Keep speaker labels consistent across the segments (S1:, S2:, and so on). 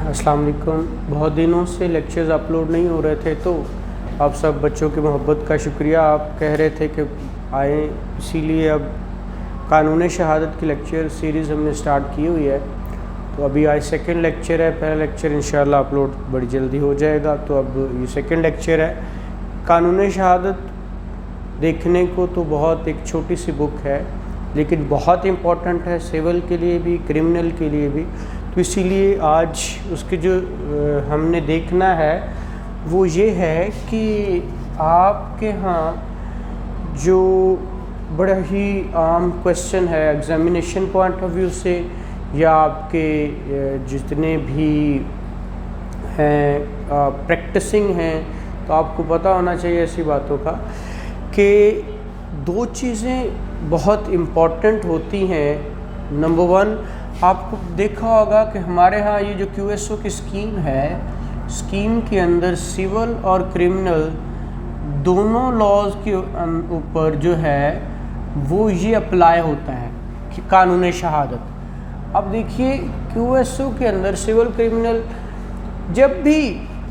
S1: अस्सलाम वालेकुम। बहुत दिनों से लेक्चर्स अपलोड नहीं हो रहे थे, तो आप सब बच्चों की मोहब्बत का शुक्रिया। आप कह रहे थे कि आए, इसीलिए अब कानून शहादत की लेक्चर सीरीज़ हमने स्टार्ट की हुई है। तो अभी आज सेकंड लेक्चर है। पहला लेक्चर इंशाल्लाह अपलोड बड़ी जल्दी हो जाएगा। तो अब ये सेकंड लेक्चर है। कानून शहादत देखने को तो बहुत एक छोटी सी बुक है, लेकिन बहुत इम्पॉर्टेंट है सिविल के लिए भी, क्रिमिनल के लिए भी। तो इसीलिए आज उसके जो हमने देखना है वो ये है कि आपके यहाँ जो बड़ा ही आम क्वेश्चन है एग्जामिनेशन पॉइंट ऑफ व्यू से, या आपके जितने भी हैं प्रैक्टिसिंग हैं, तो आपको पता होना चाहिए ऐसी बातों का कि दो चीज़ें बहुत इम्पॉर्टेंट होती हैं। नंबर वन, आपको देखा होगा कि हमारे यहाँ ये जो QSO की स्कीम है, स्कीम के अंदर सिविल और क्रिमिनल दोनों लॉज के ऊपर जो है वो ये अप्लाई होता है कि कानून शहादत। अब देखिए QSO के अंदर सिविल क्रिमिनल, जब भी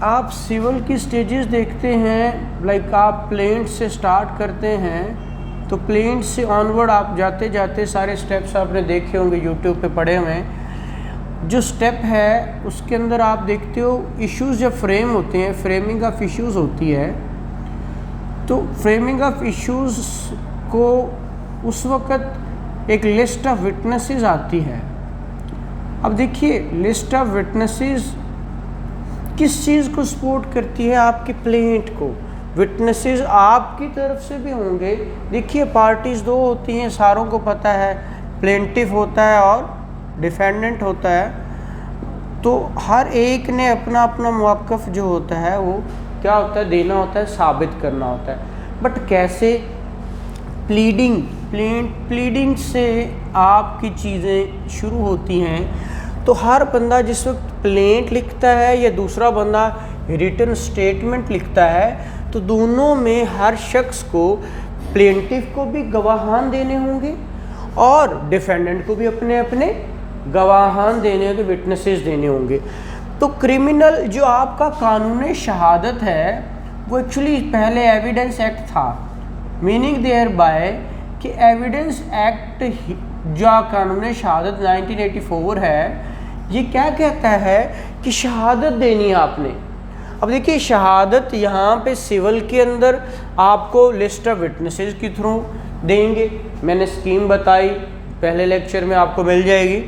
S1: आप सिविल की स्टेजेस देखते हैं, लाइक आप प्लेंट से स्टार्ट करते हैं, तो प्लेंट से ऑनवर्ड आप जाते जाते सारे स्टेप्स आपने देखे होंगे, यूट्यूब पे पढ़े हुए हैं। जो स्टेप है उसके अंदर आप देखते हो इश्यूज़ जब फ्रेम होते हैं, फ्रेमिंग ऑफ इश्यूज़ होती है, तो फ्रेमिंग ऑफ इश्यूज़ को उस वक़्त एक लिस्ट ऑफ विटनेसेस आती है। अब देखिए लिस्ट ऑफ विटनेसेस किस चीज़ को सपोर्ट करती है? आपके प्लेंट को। विटनेसेस आपकी तरफ से भी होंगे। देखिए पार्टीज़ दो होती हैं, सारों को पता है, प्लेंटिफ होता है और डिफेंडेंट होता है। तो हर एक ने अपना अपना मौक़िफ़ जो होता है वो क्या होता है, देना होता है, साबित करना होता है। बट कैसे? प्लीडिंग से आपकी चीज़ें शुरू होती हैं। तो हर बंदा जिस वक्त प्लेंट लिखता है या दूसरा बंदा रिटन स्टेटमेंट लिखता है, तो दोनों में हर शख्स को, प्लेंटिफ को भी गवाहान देने होंगे और डिफेंडेंट को भी अपने अपने गवाहान देने होंगे, विटनेसेस देने होंगे। तो क्रिमिनल जो आपका कानून शहादत है वो एक्चुअली पहले एविडेंस एक्ट था, मीनिंग देयर बाय कि एविडेंस एक्ट जो कानून शहादत 1984 है, ये क्या कहता है कि शहादत देनी है आपने। अब देखिए शहादत यहाँ पे सिविल के अंदर आपको लिस्ट ऑफ विटनेसेस के थ्रू देंगे। मैंने स्कीम बताई, पहले लेक्चर में आपको मिल जाएगी।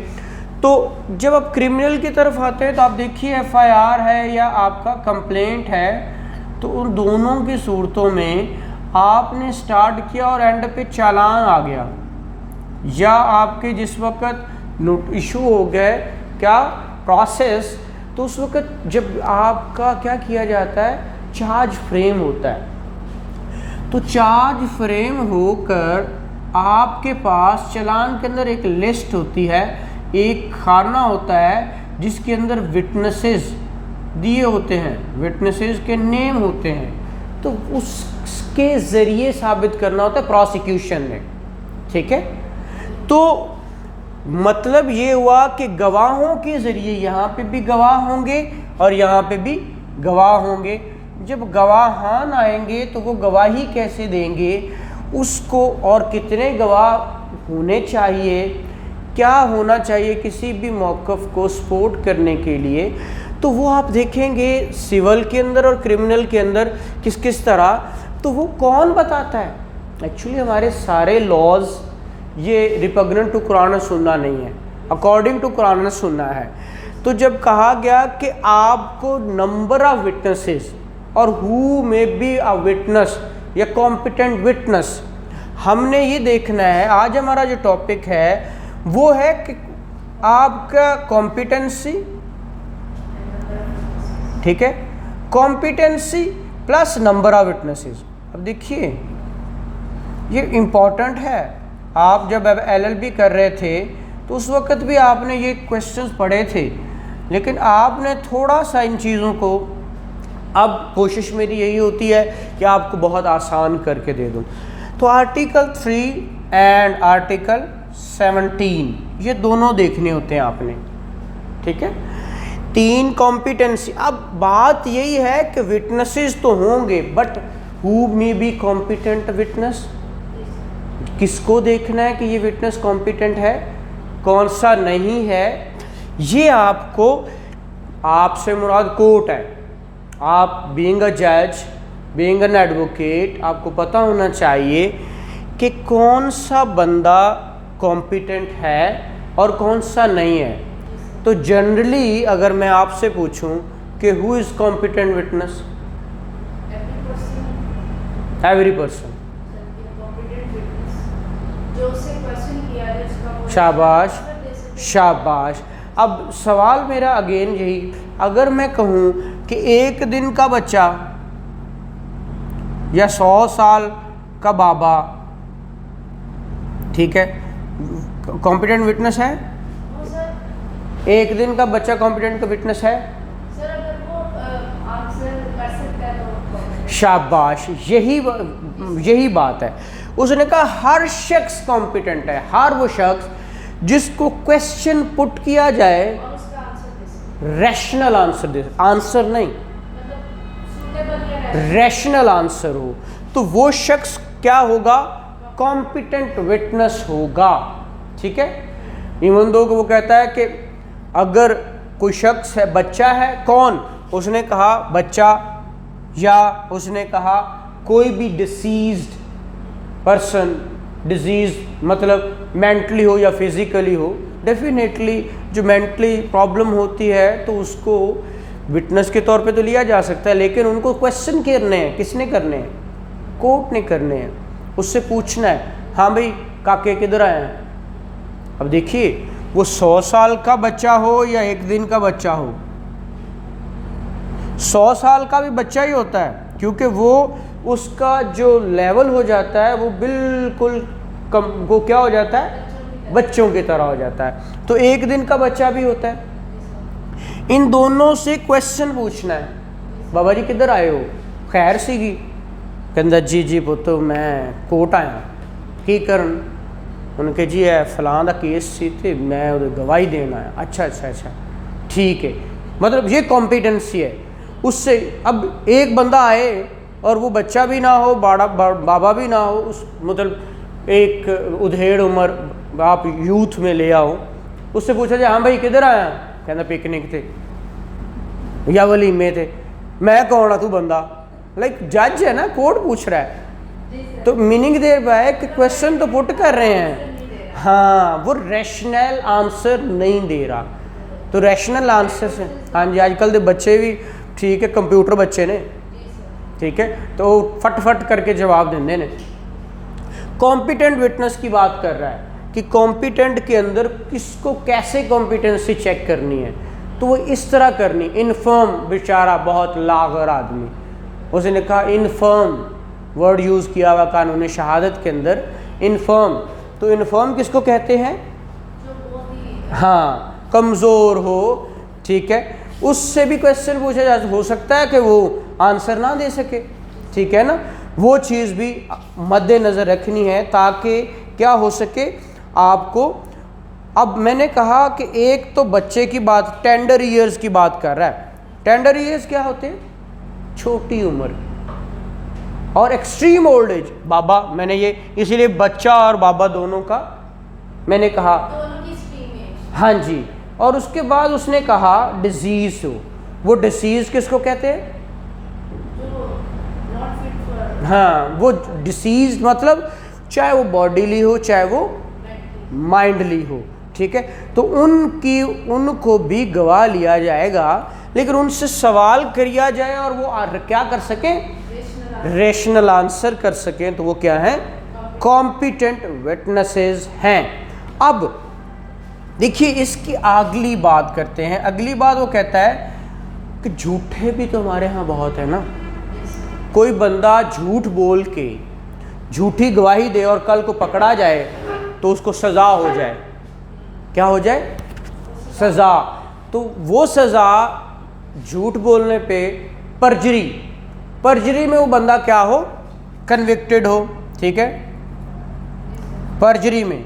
S1: तो जब आप क्रिमिनल की तरफ आते हैं तो आप देखिए FIR है या आपका कंप्लेंट है, तो उन दोनों की सूरतों में आपने स्टार्ट किया और एंड पे चालान आ गया, या आपके जिस वक्त इशू हो गए क्या प्रोसेस, तो उस वक्त जब आपका क्या किया जाता है, चार्ज फ्रेम होता है। तो चार्ज फ्रेम होकर आपके पास चालान के अंदर एक लिस्ट होती है, एक खाना होता है जिसके अंदर विटनेसेस दिए होते हैं, विटनेसेस के नेम होते हैं। तो उसके ज़रिए साबित करना होता है प्रोसिक्यूशन ने, ठीक है। तो मतलब ये हुआ कि गवाहों के ज़रिए यहाँ पे भी गवाह होंगे और यहाँ पे भी गवाह होंगे। जब गवाहान आएंगे तो वो गवाही कैसे देंगे उसको, और कितने गवाह होने चाहिए, क्या होना चाहिए किसी भी मौक़िफ़ को सपोर्ट करने के लिए, तो वो आप देखेंगे सिविल के अंदर और क्रिमिनल के अंदर किस किस तरह। तो वो कौन बताता है? एक्चुअली हमारे सारे लॉज ये रिपग्नेंट टू कुरान और सुन्ना नहीं है, अकॉर्डिंग टू कुरान और सुन्ना है। तो जब कहा गया कि आपको नंबर ऑफ विटनेसेस और हु में बी अ विटनेस या कॉम्पिटेंट विटनेस, हमने ये देखना है। आज हमारा जो टॉपिक है वो है कि आपका कॉम्पिटेंसी, ठीक है, competency plus number of witnesses. अब देखिए ये इम्पॉर्टेंट है। आप जब LLB कर रहे थे तो उस वक्त भी आपने ये क्वेश्चंस पढ़े थे, लेकिन आपने थोड़ा सा इन चीज़ों को, अब कोशिश मेरी यही होती है कि आपको बहुत आसान करके दे दूँ। तो आर्टिकल 3 एंड आर्टिकल 17 ये दोनों देखने होते हैं आपने, ठीक है। 3 कॉम्पिटेंसी। अब बात यही है कि विटनेसेस तो होंगे, but who may be competent witness, किसको देखना है कि ये विटनेस कॉम्पिटेंट है, कौन सा नहीं है। ये आपको, आपसे मुराद कोर्ट है, आप बीइंग अ जज, बीइंग एन एडवोकेट, आपको पता होना चाहिए कि कौन सा बंदा कॉम्पिटेंट है और कौन सा नहीं है। तो जनरली अगर मैं आपसे पूछूं कि who is competent witness, every person. शाबाश शाबाश। अब सवाल मेरा अगेन यही, अगर मैं कहूँ कि 1 दिन का बच्चा या 100 साल का बाबा, ठीक है, कॉम्पिटेंट विटनेस है? 1 दिन का बच्चा कॉम्पिटेंट का विटनेस है?
S2: सर अगर वो आंसर कर सकता है तो
S1: शाबाश, यही बात है। उसने कहा हर शख्स कॉम्पिटेंट है, हर वो शख्स जिसको क्वेश्चन पुट किया जाए
S2: और उसका आंसर दे सकता
S1: रैशनल आंसर दे, आंसर नहीं,
S2: मतलब सूटेबल या
S1: रैशनल आंसर हो, तो वो शख्स क्या होगा, कॉम्पिटेंट विटनेस होगा। ठीक है, इवन दो वो कहता है कि अगर कोई शख्स है, बच्चा है, कौन, उसने कहा बच्चा, या उसने कहा कोई भी डिसीज्ड पर्सन, डिजीज मतलब मेंटली हो या फिजिकली हो, डेफिनेटली जो मेंटली प्रॉब्लम होती है तो उसको विटनेस के तौर पे तो लिया जा सकता है, लेकिन उनको क्वेश्चन करने हैं, किसने करने हैं, कोर्ट ने करने हैं, उससे पूछना है, हाँ भाई काके किधर आए हैं। अब देखिए वो 100 साल का बच्चा हो या 1 दिन का बच्चा हो, 100 साल का भी बच्चा ही होता है, क्योंकि वो उसका जो लेवल हो जाता है वो बिल्कुल कम, वो क्या हो जाता है, बच्चों की तरह हो जाता है। तो 1 दिन का बच्चा भी होता है। इन दोनों से क्वेश्चन पूछना है, बाबा जी किधर आए हो, खैर सीगी, कहता जी जी पुत्त मैं कोर्ट आया, की करन, उनके जी है फलां दा केस सी ते मैं उहदी गवाही देना आया। अच्छा अच्छा अच्छा ठीक है, मतलब ये कॉम्पिटेंसी है। उससे अब एक बंदा आए और वो बच्चा भी ना हो, बाबा भी ना हो, उस मतलब एक उधेड़ उम्र आप यूथ में ले आओ, उससे पूछा जाए हाँ भाई किधर आया, कहना पिकनिक थे या वलीमे थे, मैं कौन आ तू बंदा, लाइक जज है ना, कोर्ट पूछ रहा है, तो मीनिंग दे रहा है कि क्वेश्चन तो पुट कर रहे हैं, हाँ वो रैशनल आंसर नहीं दे रहा। तो रैशनल आंसर से, हाँ जी आजकल के बच्चे भी ठीक है, कंप्यूटर बच्चे ने, ठीक है, तो फट फट करके जवाब देंगे ने। कॉम्पिटेंट विटनेस की बात कर रहा है कि कॉम्पिटेंट के अंदर किसको कैसे कॉम्पिटेंसी चेक करनी है, तो वो इस तरह करनी, इनफर्म बेचारा बहुत लागर आदमी, उसने कहा इनफर्म वर्ड यूज़ किया हुआ कानून शहादत के अंदर, इनफर्म। तो इनफर्म किसको कहते हैं, हाँ कमज़ोर हो, ठीक है, उससे भी क्वेश्चन पूछा जा, हो सकता है कि वो आंसर ना दे सके, ठीक है ना, वो चीज़ भी मद्देनज़र रखनी है ताकि क्या हो सके आपको। अब मैंने कहा कि एक तो बच्चे की बात, टेंडर ईयर्स की बात कर रहा है। टेंडर ईयर्स क्या होते हैं, छोटी उम्र, और एक्सट्रीम ओल्ड एज, बाबा, मैंने ये इसीलिए बच्चा और बाबा दोनों का मैंने कहा,
S2: दोनों की स्ट्रीम है।
S1: हाँ जी। और उसके बाद उसने कहा डिजीज़ हो, वो डिसीज़ किसको कहते हैं,
S2: जो नॉट फिट फॉर,
S1: हाँ वो डिसीज़ मतलब चाहे वो बॉडीली हो चाहे वो माइंडली हो, ठीक है, तो उनको भी गवाह लिया जाएगा, लेकिन उनसे सवाल किया जाए और वो क्या कर सकें, रैशनल आंसर कर सकें, तो वो क्या है, कॉम्पिटेंट विटनेसेस हैं। अब देखिए इसकी अगली बात करते हैं। अगली बात वो कहता है कि झूठे भी तो हमारे यहाँ बहुत है ना, कोई बंदा झूठ बोल के झूठी गवाही दे और कल को पकड़ा जाए तो उसको सज़ा हो जाए, क्या हो जाए, सज़ा। तो वो सज़ा झूठ बोलने पे परजरी में वो बंदा क्या हो, कन्विक्टेड हो, ठीक है, परजरी में,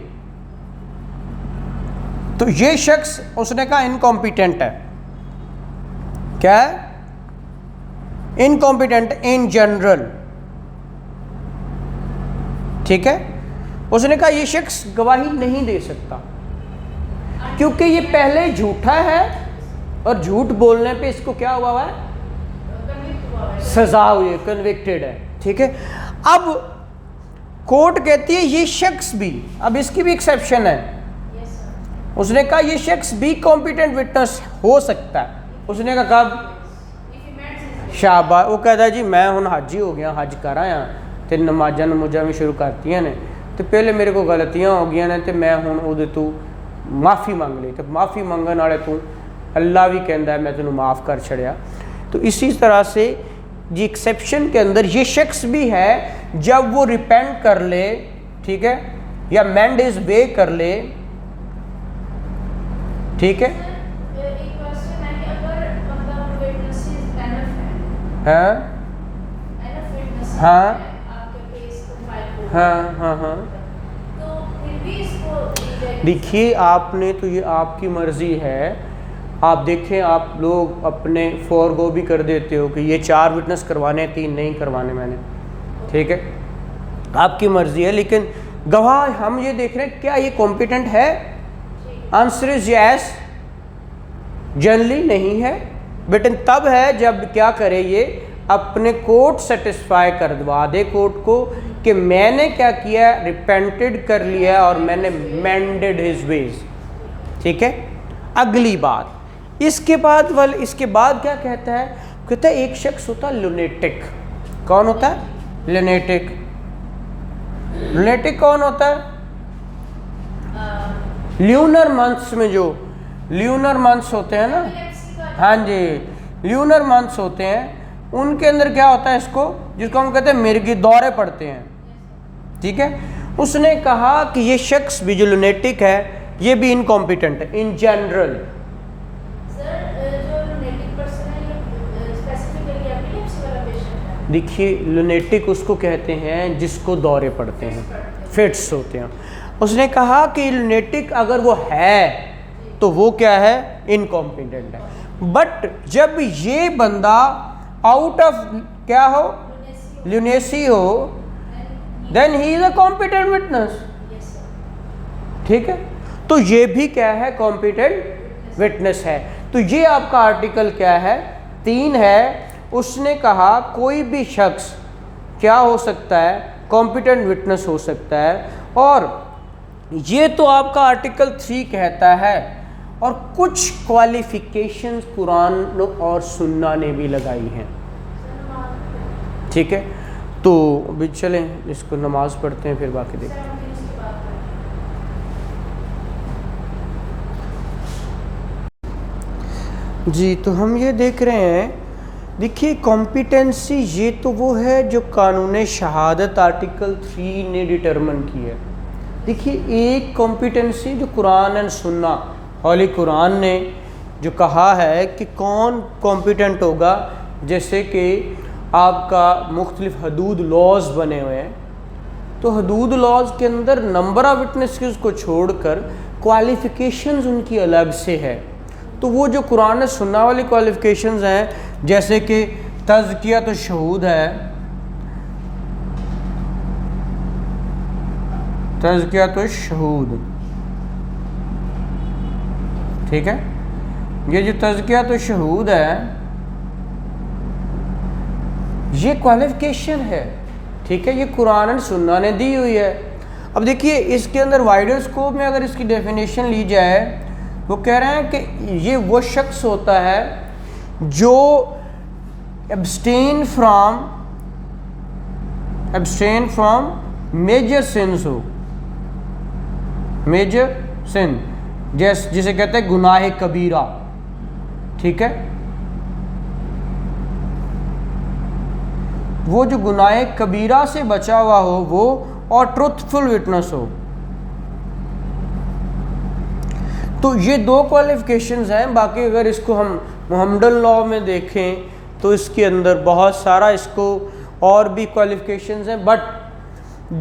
S1: तो ये शख्स उसने कहा इनकॉम्पिटेंट है। क्या है, इनकॉम्पिटेंट इन जनरल। ठीक है, उसने कहा ये शख्स गवाही नहीं दे सकता क्योंकि ये पहले झूठा है और झूठ बोलने पे इसको क्या हुआ है, सजा हुई है, कन्विक्टेड है। ठीक है, अब कोर्ट कहती है ये शख्स भी, अब इसकी भी एक्सेप्शन है, उसने कहा ये शख्स भी कॉम्पिटेंट विटनेस हो सकता है। उसने कहा कब, शाबाश। वो कहता है जी मैं हुण हाजी हो गया, हज कर आया ते नमाज़ां नमूज़ां भी शुरू करतियां ने ते पहले मेरे को गलतियां हो गई ने ते मैं हुण उहदे तों माफ़ी मंग ली, तो माफ़ी मंगण वाले तू अल्लाह भी कहता है मैं तेनों माफ़ कर छड़िया। तो इसी तरह से जी एक्सेप्शन के अंदर ये शख्स भी है जब वो रिपेंट कर ले, ठीक है, या मेंड इज वे कर ले। ठीक है,
S2: एक क्वेश्चन है कि अगर मतलब विटनेसेस एनफ है,
S1: हाँ
S2: एनफ विटनेस
S1: हाँ
S2: आपके केस को फाइल को,
S1: हाँ हाँ हाँ,
S2: तो फिर भी इसको reject-
S1: देखिए आपने तो ये आपकी मर्ज़ी है, आप देखें आप लोग अपने फॉरगो भी कर देते हो कि ये 4 विटनेस करवाने 3 नहीं करवाने मैंने। ठीक है, आपकी मर्ज़ी है, लेकिन गवाह हम ये देख रहे हैं क्या ये कॉम्पिटेंट है। आंसर इज यस, जनरली नहीं है, लेकिन तब है जब क्या करे ये अपने कोर्ट सेटिस्फाई करवा दे कोर्ट को कि मैंने क्या किया, रिपेंटेड कर लिया और मैंने मेंडेड हिज वेज। ठीक है, अगली बात इसके बाद क्या कहता है, कहता है एक शख्स होता है लुनेटिक। कौन होता है, लुनेटिक। लुनेटिक कौन होता है, ल्यूनर मंथ्स में जो ल्यूनर मंथ्स होते हैं ना, हाँ जी, ल्यूनर मंथ्स होते हैं, उनके अंदर क्या होता है इसको, जिसको हम कहते हैं मिर्गी दौरे पड़ते हैं। ठीक है, उसने कहा कि ये शख्स भी जो लुनेटिक है ये भी इनकॉम्पिटेंट है इन जनरल। देखिए लुनेटिक उसको कहते हैं जिसको दौरे पड़ते हैं, फिट्स होते हैं। उसने कहा कि लुनेटिक अगर वो है तो वो क्या है, इनकॉम्पिटेंट है। बट जब ये बंदा आउट ऑफ क्या हो, ल्यूनेसी हो, then he is a competent witness. ठीक है, तो ये भी क्या है, कॉम्पिटेंट विटनेस है। तो ये आपका आर्टिकल क्या है, 3 है। उसने कहा कोई भी शख्स क्या हो सकता है, कॉम्पिटेंट विटनेस हो सकता है। और ये तो आपका आर्टिकल 3 कहता है, और कुछ क्वालिफिकेशंस कुरान और सुन्ना ने भी लगाई हैं। ठीक है, तो अभी चलें इसको नमाज पढ़ते हैं फिर बाकी देखते हैं। जी, तो हम ये देख रहे हैं, देखिए कॉम्पिटेंसी ये तो वो है जो कानून शहादत आर्टिकल 3 ने डिटरमिन की है। देखिए एक कॉम्पिटेंसी जो कुरान एंड सुन्ना, हॉली कुरान ने जो कहा है कि कौन कॉम्पिटेंट होगा, जैसे कि आपका मुख्तलिफ हदूद लॉज बने हुए हैं, तो हदूद लॉज के अंदर नंबर ऑफ़ विटनेसेस को छोड़कर क्वालिफ़िकेशंस उनकी अलग से है। तो वो जो कुरान सुन्ना वाली क्वालिफ़िकेशंस हैं, जैसे कि तज़किया तो शहूद है, तज़किया तो शहूद, ठीक है, ये जो तज़किया तो शहूद है ये क्वालिफ़िकेशन है। ठीक है, ये कुरान और सुन्ना ने दी हुई है। अब देखिए इसके अंदर वाइडर स्कोप में अगर इसकी डेफिनेशन ली जाए, वो कह रहे हैं कि ये वो शख्स होता है जो एब्सटेन फ्रॉम मेजर सिंस हो, मेजर सिन जिसे कहते हैं गुनाह कबीरा। ठीक है, वो जो गुनाह कबीरा से बचा हुआ हो वो, और ट्रुथफुल विटनेस हो। तो ये 2 क्वालिफ़िकेशंस हैं। बाकी अगर इसको हम मुहम्मदन लॉ में देखें तो इसके अंदर बहुत सारा इसको और भी क्वालिफ़िकेशंस हैं, बट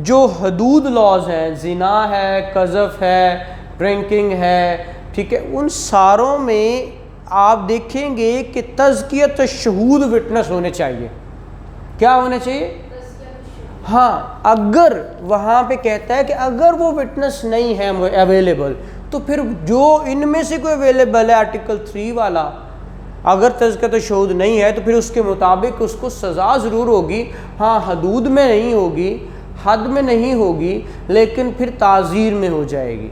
S1: जो हदूद लॉज हैं, ज़िना है, कज़फ़ है, ड्रिंकिंग है, ठीक है, उन सारों में आप देखेंगे कि तज़कियत शहूद विटनेस होने चाहिए। क्या होने चाहिए? हाँ, अगर वहाँ पे कहता है कि अगर वो विटनेस नहीं है अवेलेबल, तो फिर जो इनमें से कोई अवेलेबल है आर्टिकल 3 वाला, अगर तज़कियत शहूद नहीं है तो फिर उसके मुताबिक उसको सज़ा ज़रूर होगी। हाँ, हदूद में नहीं होगी, हद में नहीं होगी, लेकिन फिर ताज़ीर में हो जाएगी।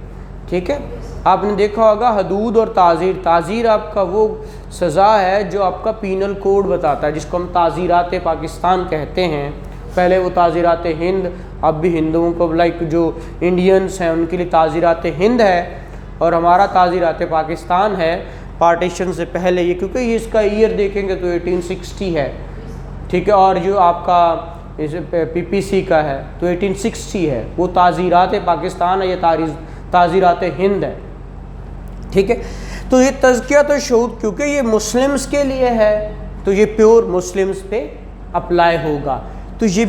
S1: ठीक है, आपने देखा होगा हदूद और ताज़ीर। ताज़ीर आपका वो सज़ा है जो आपका पीनल कोड बताता है, जिसको हम ताज़ीरात पाकिस्तान कहते हैं। पहले वो ताज़ीरात हिंद, अब भी हिंदुओं को लाइक जो इंडियंस हैं उनके लिए ताज़ीरात हिंद है, और हमारा ताज़ीरात पाकिस्तान है पार्टीशन से पहले। ये क्योंकि ये इसका ईयर देखेंगे तो 1860 है। ठीक है, और जो आपका इस PPC का है तो 1860 है। वो ताज़ीरात पाकिस्तान है, ये ताज़ीरात हिंद है। ठीक है, तो ये तज़कियत शहूद क्योंकि ये मुस्लिम्स के लिए है तो ये प्योर मुस्लिम्स पे अप्लाई होगा। तो ये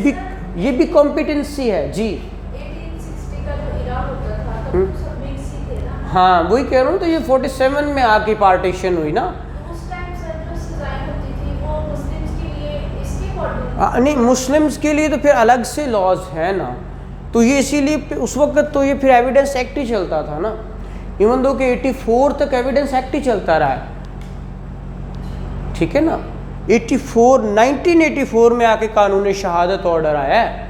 S1: भी कॉम्पिटेंसी है जी।
S2: 1860 का जो इरा होता था तो सब मिक्स ही थे ना।
S1: हाँ, वही कह रहा हूँ। तो ये 47 में आके पार्टीशन हुई ना।
S2: तो उस टाइम सर जो सजाएं होती थी वो मुस्लिम्स के लिए इसके अकॉर्डिंग
S1: नहीं, मुस्लिम्स के लिए तो फिर अलग से लॉज है ना। तो ये इसीलिए उस वक्त तो ये फिर एविडेंस एक्ट ही चलता था ना। इवन दो कि 84 तक एविडेंस एक्ट ही चलता रहा है। ठीक है ना, 1984 में आके कानून शहादत ऑर्डर आया है।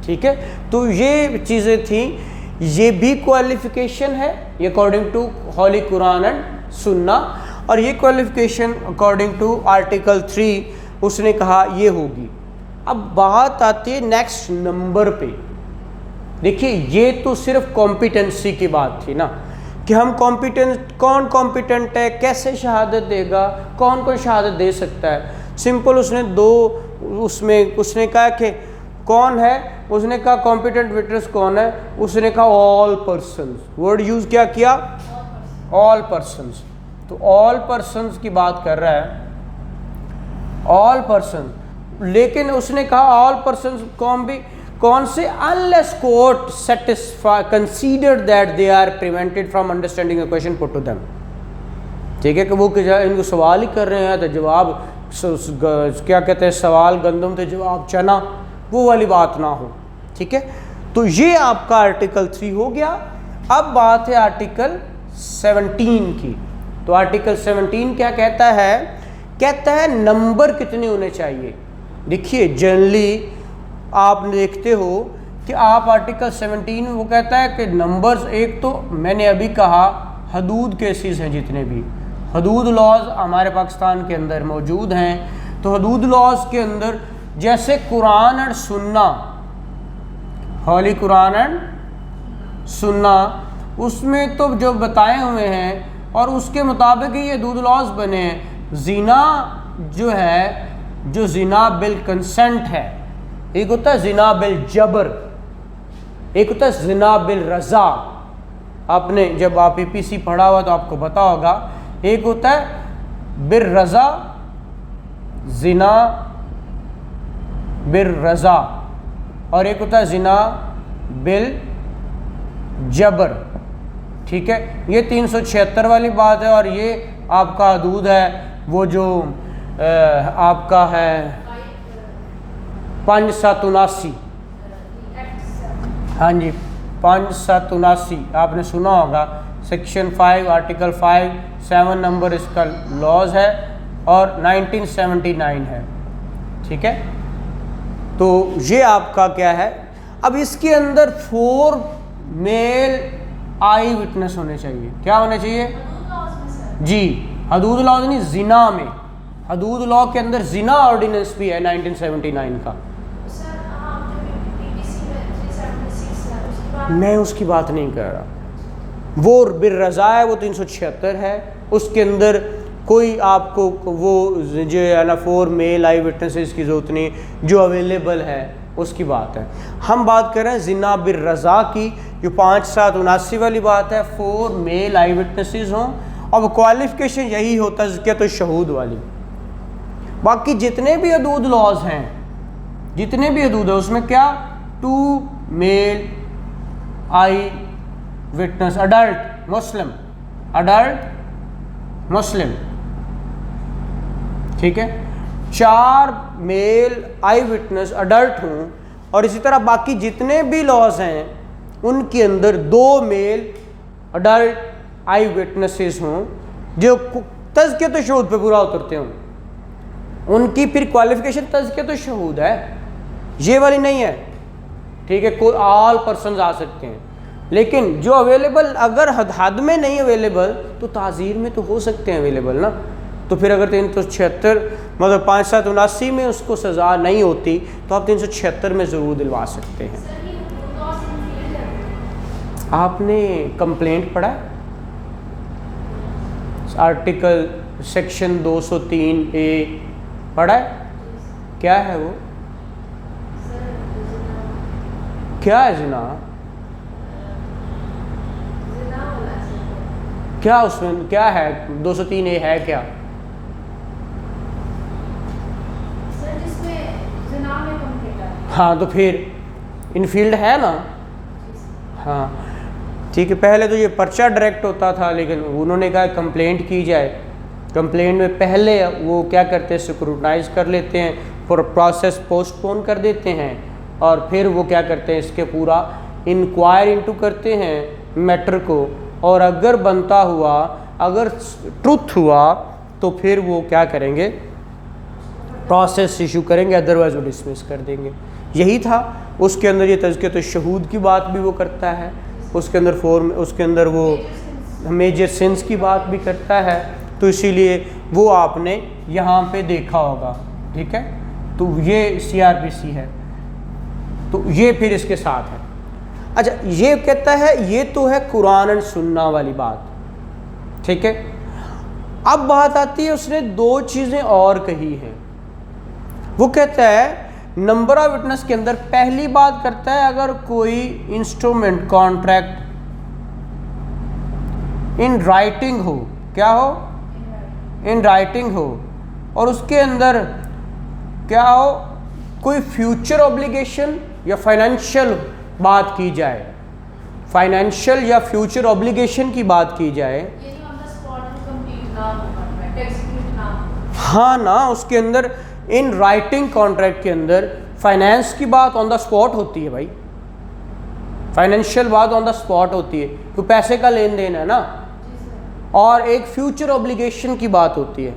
S1: ठीक है, तो ये चीज़ें थी। ये भी क्वालिफिकेशन है ये according to holy Quran and Sunnah, और ये क्वालिफिकेशन अकॉर्डिंग टू आर्टिकल 3 उसने कहा ये होगी। अब बात आती है नेक्स्ट नंबर पे। देखिए, ये तो सिर्फ कॉम्पिटेंसी की बात थी ना, कि हम कौन कॉम्पिटेंट है, कैसे शहादत देगा, कौन कौन शहादत दे सकता है। सिंपल उसने उसने कहा कि कौन है, उसने कहा कॉम्पिटेंट विटनेस कौन है, उसने कहा ऑल पर्सन्स। वर्ड यूज़ क्या किया? All persons. तो ऑल पर्सन्स की बात कर रहा है, ऑल पर्सन। लेकिन उसने कहा ऑल पर्सन्स कौन से? Unless court satisfy consider that they are prevented from understanding a question put to them. ठीक है, कि वो इनको सवाल ही कर रहे हैं तो जवाब क्या कहते हैं, सवाल गंदम तो जवाब चना, वो वाली बात ना हो। ठीक है, तो ये आपका आर्टिकल 3 हो गया। अब बात है आर्टिकल 17 की। तो आर्टिकल 17 क्या कहता है? कहता है नंबर कितने होने चाहिए। देखिए, जनरली आप देखते हो कि आप आर्टिकल 17 में वो कहता है कि नंबर्स, एक तो मैंने अभी कहा हदूद केसेस हैं, जितने भी हदूद लॉज हमारे पाकिस्तान के अंदर मौजूद हैं, तो हदूद लॉज के अंदर जैसे कुरान एंड सुन्ना, होली कुरान एंड सुन्ना, उसमें तो जो बताए हुए हैं और उसके मुताबिक ही ये हदूद लॉज बने हैं। ज़िना जो है, जो ज़िना बिल कंसेंट है, एक होता है ज़िना बिल जबर, एक होता है ज़िना बिल रज़ा। आपने जब आप PPC पढ़ा हुआ तो आपको पता होगा। एक होता है बिर रज़ा, ज़िना बिर रज़ा, और एक होता है ज़िना बिल जबर। ठीक है, ये 376 वाली बात है, और ये आपका हदूद है वो जो आपका है 5779। हाँ जी, 5779 आपने सुना होगा। सेक्शन 5 आर्टिकल 5 7 नंबर इसका लॉज है, और 1979 है। ठीक है, तो ये आपका क्या है। अब इसके अंदर 4 मेल आई विटनेस होने चाहिए। क्या होने चाहिए जी? हदूद लॉ नहीं, जिना में, हदूद लॉ के अंदर जिना ऑर्डिनेंस भी है 1979 का। मैं उसकी बात नहीं कर रहा, वो बिर रज़ा है, वो 376 है। उसके अंदर कोई आपको वो जो है ना 4 मेल आई विटनेसेस की ज़रूरत नहीं, जो अवेलेबल है उसकी बात है। हम बात कर रहे हैं ज़िना बिर रज़ा की, जो 5779 वाली बात है, 4 मेल आई विटनेसेस हों। अब क्वालिफिकेशन यही होता है क्या, तो शहूद वाली। बाकी जितने भी हदूद लॉज हैं, जितने भी हदूद है, उसमें क्या 2 मेल आई विटनेस, अडल्ट मुस्लिम ठीक है, 4 मेल आई विटनेस अडल्ट हों, और इसी तरह बाकी जितने भी लॉज हैं उनके अंदर 2 मेल अडल्ट आई विटनेसेस हों जो तज़कियत शुहूद पे पूरा उतरते हों। उनकी फिर क्वालिफिकेशन तज़कियत शुहूद है, ये वाली नहीं है, ठीक है। कोई ऑल पर्सन आ सकते हैं, लेकिन जो अवेलेबल अगर हद में नहीं अवेलेबल तो ताज़ीर में तो हो सकते हैं अवेलेबल ना। तो फिर अगर 376 मतलब 5779 में उसको सज़ा नहीं होती तो आप 376 में ज़रूर दिलवा सकते हैं।
S2: सर ये लॉस इनफील्ड है।
S1: आपने कंप्लेंट पढ़ा है? आर्टिकल सेक्शन 203A पढ़ा है? क्या है वो?
S2: सर
S1: क्या है ज़िना?
S2: जिना वाला सर।
S1: क्या उसमें क्या है? 203A है क्या?
S2: सर जिसमें जिना में कंप्लीट है।
S1: हाँ तो फिर इनफील्ड है ना। हाँ ठीक है, पहले तो ये पर्चा डायरेक्ट होता था, लेकिन उन्होंने कहा कंप्लेंट की जाए। कंप्लेंट में पहले वो क्या करते हैं, स्क्रूटनाइज कर लेते हैं, प्रोसेस पोस्टपोन कर देते हैं, और फिर वो क्या करते हैं, इसके पूरा इंक्वायर इनटू करते हैं मैटर को, और अगर बनता हुआ अगर ट्रुथ हुआ तो फिर वो क्या करेंगे, प्रोसेस इशू करेंगे, अदरवाइज वो डिसमिस कर देंगे। यही था। उसके अंदर ये तज़कियत शुहूद की बात भी वो करता है, उसके अंदर उसके अंदर वो मेजर सिंस की बात भी करता है, तो इसीलिए वो आपने यहाँ पे देखा होगा, ठीक है। तो ये CRPC है, तो ये फिर इसके साथ है। अच्छा, ये कहता है, ये तो है कुरान और सुन्ना वाली बात, ठीक है। अब बात आती है, उसने 2 चीज़ें और कही हैं। वो कहता है नंबर ऑफ विटनेस के अंदर पहली बात करता है, अगर कोई इंस्ट्रूमेंट कॉन्ट्रैक्ट इन राइटिंग हो, क्या हो, इन राइटिंग हो, और उसके अंदर क्या हो, कोई फ्यूचर ऑब्लिगेशन या फाइनेंशियल बात की जाए, फाइनेंशियल या फ्यूचर ऑब्लिगेशन की बात की जाए,
S2: ये जो ऑन द स्पॉट कंप्लीट ना हो, कॉन्ट्रैक्ट एग्जीक्यूट ना हो।
S1: हाँ ना, उसके अंदर इन राइटिंग कॉन्ट्रैक्ट के अंदर फाइनेंस की बात ऑन द स्पॉट होती है भाई, फाइनेंशियल बात ऑन द स्पॉट होती है, तो पैसे का लेन देन है ना, और एक फ्यूचर ऑब्लिगेशन की बात होती है,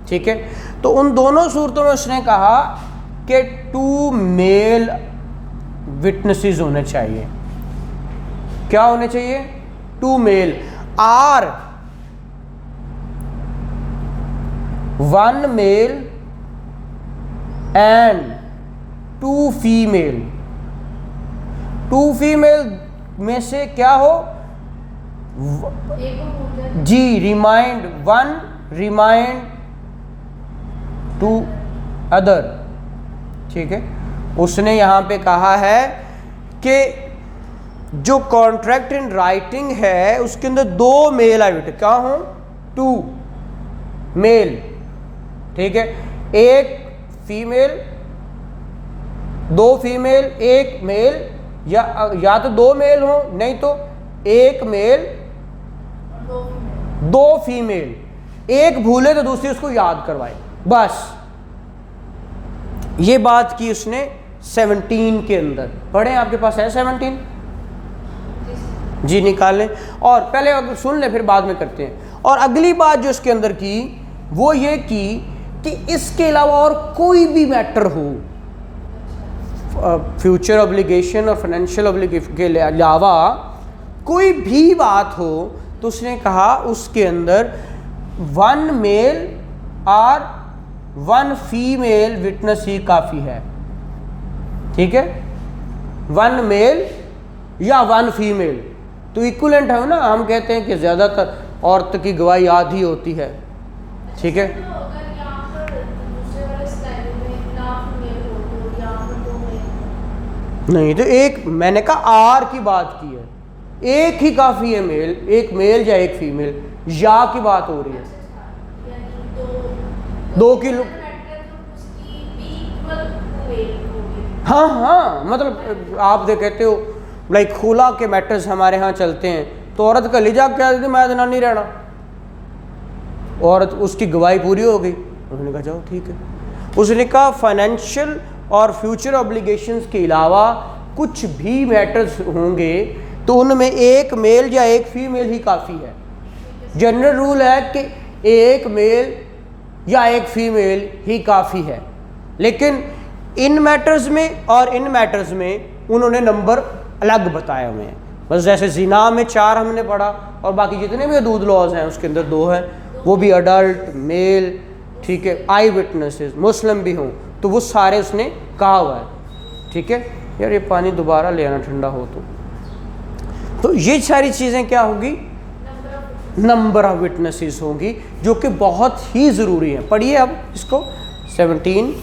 S1: ठीक है। तो उन दोनों सूरतों में उसने कहा कि 2 मेल विटनेसेस होने चाहिए। क्या होने चाहिए? 2 male or 1 male and 2 female. 2 female में से क्या हो,
S2: एक को भूल जाए।
S1: जी, रिमाइंड 1 रिमाइंड 2 अदर, ठीक है। उसने यहाँ पे कहा है कि जो कॉन्ट्रैक्ट इन राइटिंग है उसके अंदर 2 मेल आई बेटे, क्या हो, 2 मेल, ठीक है, 1 फीमेल, 2 फीमेल, 1 मेल, या तो 2 मेल हो, नहीं तो 1 मेल, 2 फीमेल, 1 भूले तो दूसरी उसको याद करवाए, बस। ये बात की उसने 17 के अंदर। पढ़ें, आपके पास है 17? जी निकालें, और पहले अगर सुन लें फिर बाद में करते हैं। और अगली बात जो इसके अंदर की वो ये की कि इसके अलावा और कोई भी मैटर हो, फ्यूचर ऑब्लिगेशन और फाइनेंशियल ऑब्लिगेशन के अलावा कोई भी बात हो, तो उसने कहा उसके अंदर 1 मेल और 1 फीमेल विटनेस ही काफ़ी है, ठीक है। 1 मेल या 1 फीमेल तो इक्वलेंट है ना, हम कहते हैं कि ज़्यादातर औरत की गवाही आधी होती है, ठीक है।
S2: तो अगर यहाँ पर दूसरे वाले स्टाइल में ना फीमेल हो तो यहाँ पर 2 मेल।
S1: नहीं तो एक, मैंने कहा आर की बात की है, एक ही काफ़ी है, मेल, एक मेल या एक फीमेल, या की बात हो रही है।
S2: यानी
S1: 2 किलो,
S2: उसकी भी इक्वल वेट होगी।
S1: हाँ हाँ, मतलब आप जो कहते हो लाइक खुला के मैटर्स हमारे यहाँ चलते हैं, तो औरत का लिजा क्या देती, मैं जनानी रहना, औरत उसकी गवाही पूरी हो गई, उन्होंने कहा जाओ ठीक है। उसने कहा फाइनेंशियल और फ्यूचर ऑब्लिगेशंस के अलावा कुछ भी मैटर्स होंगे तो उनमें एक मेल या एक फीमेल ही काफ़ी है। जनरल रूल है कि एक मेल या एक फीमेल ही काफ़ी है, लेकिन इन मैटर्स में और इन मैटर्स में उन्होंने नंबर अलग बताए हुए हैं। बस जैसे जिना में 4 हमने पढ़ा और बाकी जितने भी हदूद लॉज हैं उसके अंदर 2 हैं, वो भी अडल्ट मेल, ठीक है, आई विटनेसेस मुस्लिम भी हों, तो वो सारे उसने कहा हुआ है। ठीक है यार, ये पानी दोबारा ले आना ठंडा हो तो ये सारी चीज़ें क्या होगी, नंबर ऑफ विटनेसेस होंगी, जो कि बहुत ही ज़रूरी है। पढ़िए अब इसको 17।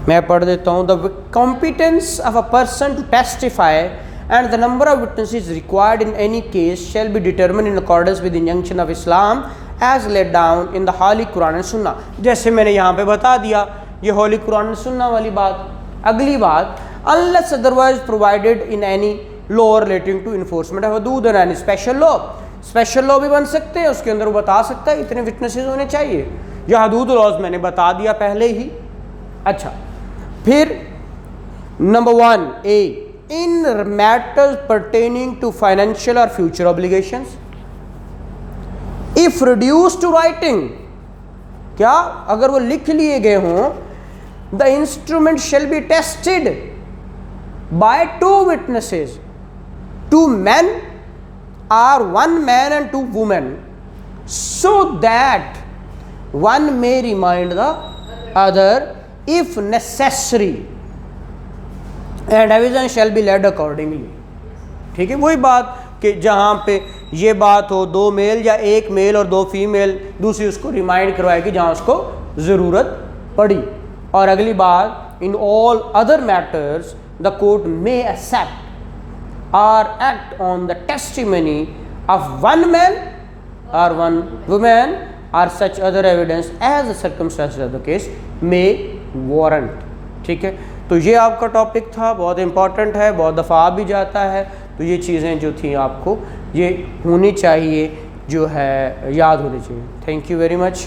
S1: मैं पढ़ देता हूँ। The competence of a person to testify and the number of witnesses required in any case shall be determined in accordance with injunction of Islam as laid down in the holy Quran and Sunnah. जैसे मैंने यहाँ पे बता दिया, ये Holi Quran and सुन्ना वाली बात। अगली बात, unless otherwise provided in any law relating to enforcement of हदूद and any special law. Special law भी बन सकते हैं, उसके अंदर वो बता सकता है इतने विटनेसेस होने चाहिए, या हदूद लॉज मैंने बता दिया पहले ही। अच्छा, फिर number 1 A, in matters pertaining to financial or future obligations if reduce to writing, क्या अगर वो लिख लिए गए हों, the instrument shall be tested by 2 witnesses, 2 men or 1 man and 2 women, so that one may remind the other if necessary and evidence shall be led accordingly। ठीक है, वही बात कि जहाँ पे ये बात हो 2 मेल या 1 मेल और 2 फीमेल, दूसरी उसको रिमाइंड करवाएगी जहाँ उसको ज़रूरत पड़ी। और अगली बात, in all other matters the court may accept or act on the testimony of 1 man or 1 women or such other evidence as the circumstances of the case may warrant. ठीक है, तो ये आपका टॉपिक था, बहुत इंपॉर्टेंट है, बहुत दफ़ा आ भी जाता है। तो ये चीज़ें जो थी आपको ये होनी चाहिए, जो है याद होनी चाहिए। Thank you very much.